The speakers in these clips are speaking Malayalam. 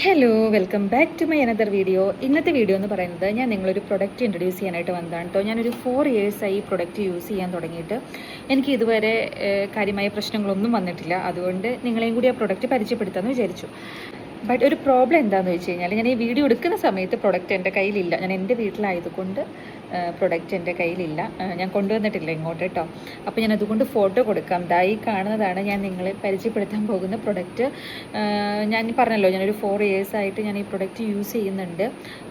Hello, welcome back to my another video. ഇന്നത്തെ വീഡിയോ എന്ന് പറയുന്നത് ഞാൻ നിങ്ങളൊരു പ്രൊഡക്റ്റ് ഇൻട്രൊഡ്യൂസ് ചെയ്യാനായിട്ട് വന്നതാണ് കേട്ടോ. ഞാനൊരു 4 ഇയേഴ്സായി ഈ പ്രൊഡക്റ്റ് യൂസ് ചെയ്യാൻ തുടങ്ങിയിട്ട് എനിക്ക് ഇതുവരെ കാര്യമായ പ്രശ്നങ്ങളൊന്നും വന്നിട്ടില്ല. അതുകൊണ്ട് നിങ്ങളെയും കൂടി ആ പ്രൊഡക്റ്റ് പരിചയപ്പെടുത്താമെന്ന് വിചാരിച്ചു. ബട്ട് ഒരു പ്രോബ്ലം എന്താണെന്ന് വെച്ച് കഴിഞ്ഞാൽ, ഞാൻ ഈ വീഡിയോ എടുക്കുന്ന സമയത്ത് പ്രൊഡക്റ്റ് എൻ്റെ കയ്യിലില്ല. ഞാൻ എൻ്റെ വീട്ടിലായതുകൊണ്ട് പ്രൊഡക്റ്റ് എൻ്റെ കയ്യിലില്ല. ഞാൻ കൊണ്ടുവന്നിട്ടില്ല ഇങ്ങോട്ട് കേട്ടോ. അപ്പോൾ ഞാൻ അതുകൊണ്ട് ഫോട്ടോ കൊടുക്കാം. ദായി കാണുന്നതാണ് ഞാൻ നിങ്ങളെ പരിചയപ്പെടുത്താൻ പോകുന്ന പ്രൊഡക്റ്റ്. ഞാൻ പറഞ്ഞല്ലോ, ഞാനൊരു 4 ഇയേഴ്സായിട്ട് ഞാൻ ഈ പ്രൊഡക്റ്റ് യൂസ് ചെയ്യുന്നുണ്ട്.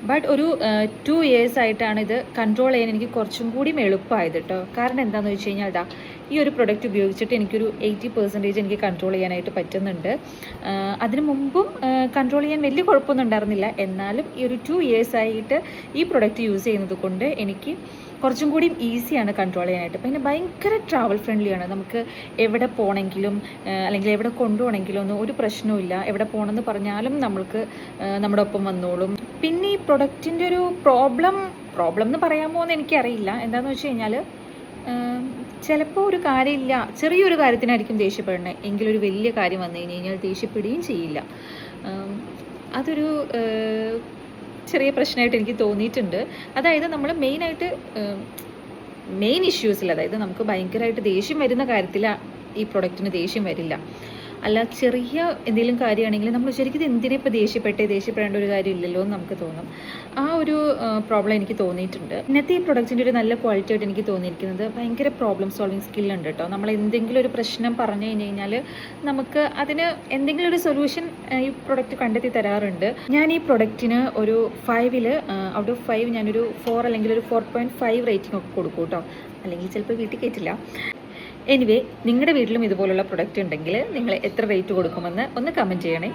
ബട്ട് ഒരു 2 ഇയേഴ്സായിട്ടാണ് ഇത് കൺട്രോൾ ചെയ്യാൻ എനിക്ക് കുറച്ചും കൂടി എളുപ്പമായത് കേട്ടോ. കാരണം എന്താണെന്ന് വെച്ച് കഴിഞ്ഞാൽ, ഈ ഒരു പ്രൊഡക്റ്റ് ഉപയോഗിച്ചിട്ട് എനിക്കൊരു 80% എനിക്ക് കൺട്രോൾ ചെയ്യാനായിട്ട് പറ്റുന്നുണ്ട്. അതിന് മുമ്പും കൺട്രോൾ ചെയ്യാൻ വലിയ കുഴപ്പമൊന്നും ഉണ്ടായിരുന്നില്ല. എന്നാലും ഈ ഒരു 2 ഇയേഴ്സായിട്ട് ഈ പ്രൊഡക്റ്റ് യൂസ് ചെയ്യുന്നത് കൊണ്ട് എനിക്ക് കുറച്ചും കൂടി ഈസിയാണ് കൺട്രോൾ ചെയ്യാനായിട്ട്. പിന്നെ ഭയങ്കര ട്രാവൽ ഫ്രണ്ട്ലിയാണ്. നമുക്ക് എവിടെ പോകണമെങ്കിലും അല്ലെങ്കിൽ എവിടെ കൊണ്ടുപോകണമെങ്കിലും ഒന്നും ഒരു പ്രശ്നവുമില്ല. എവിടെ പോകണമെന്ന് പറഞ്ഞാലും നമ്മൾക്ക് നമ്മുടെ ഒപ്പം വന്നോളും. പിന്നെ ഈ പ്രൊഡക്റ്റിൻ്റെ ഒരു പ്രോബ്ലം എന്ന് പറയാമോ എന്ന് എനിക്കറിയില്ല. എന്താണെന്ന് വെച്ച് കഴിഞ്ഞാൽ, ചിലപ്പോൾ ഒരു കാര്യമില്ല, ചെറിയൊരു കാര്യത്തിനായിരിക്കും ദേഷ്യപ്പെടുന്നത്. എങ്കിലൊരു വലിയ കാര്യം വന്നു കഴിഞ്ഞാൽ ദേഷ്യപ്പെടുകയും ചെയ്യില്ല. അതൊരു ചെറിയ പ്രശ്നമായിട്ട് എനിക്ക് തോന്നിയിട്ടുണ്ട്. അതായത് നമ്മൾ മെയിൻ ഇഷ്യൂസിൽ, അതായത് നമുക്ക് ഭയങ്കരമായിട്ട് ദേഷ്യം വരുന്ന കാര്യത്തിൽ ഈ പ്രൊഡക്റ്റിന് ദേഷ്യം വരില്ല. അല്ല, ചെറിയ എന്തെങ്കിലും കാര്യമാണെങ്കിൽ നമ്മൾ ശരിക്കും ഇത് എന്തിനാ ഇപ്പോൾ ദേഷ്യപ്പെടേണ്ട ഒരു കാര്യമില്ലല്ലോ എന്ന് നമുക്ക് തോന്നും. ആ ഒരു പ്രോബ്ലം എനിക്ക് തോന്നിയിട്ടുണ്ട്. ഇന്നത്തെ ഈ പ്രൊഡക്റ്റിൻ്റെ ഒരു നല്ല ക്വാളിറ്റി ആയിട്ട് എനിക്ക് തോന്നിയിരിക്കുന്നത്, ഭയങ്കര പ്രോബ്ലം സോൾവിങ് സ്കില്ലുണ്ട് കേട്ടോ. നമ്മൾ എന്തെങ്കിലും ഒരു പ്രശ്നം പറഞ്ഞു കഴിഞ്ഞാൽ നമുക്ക് അതിന് എന്തെങ്കിലും ഒരു സൊല്യൂഷൻ ഈ പ്രൊഡക്റ്റ് കണ്ടെത്തി തരാറുണ്ട്. ഞാൻ ഈ പ്രൊഡക്റ്റിന് ഒരു 5ൽ ഔട്ട് ഓഫ് 5 ഞാനൊരു 4 അല്ലെങ്കിൽ ഒരു 4.5 റേറ്റിംഗ് ഒക്കെ കൊടുക്കും കേട്ടോ. അല്ലെങ്കിൽ ചിലപ്പോൾ വീട്ടിൽ കയറ്റില്ല. എനിവേ, നിങ്ങളുടെ വീട്ടിലും ഇതുപോലുള്ള പ്രൊഡക്റ്റ് ഉണ്ടെങ്കിൽ നിങ്ങൾ എത്ര റേറ്റ് കൊടുക്കുമെന്ന് ഒന്ന് കമൻറ്റ് ചെയ്യണേ.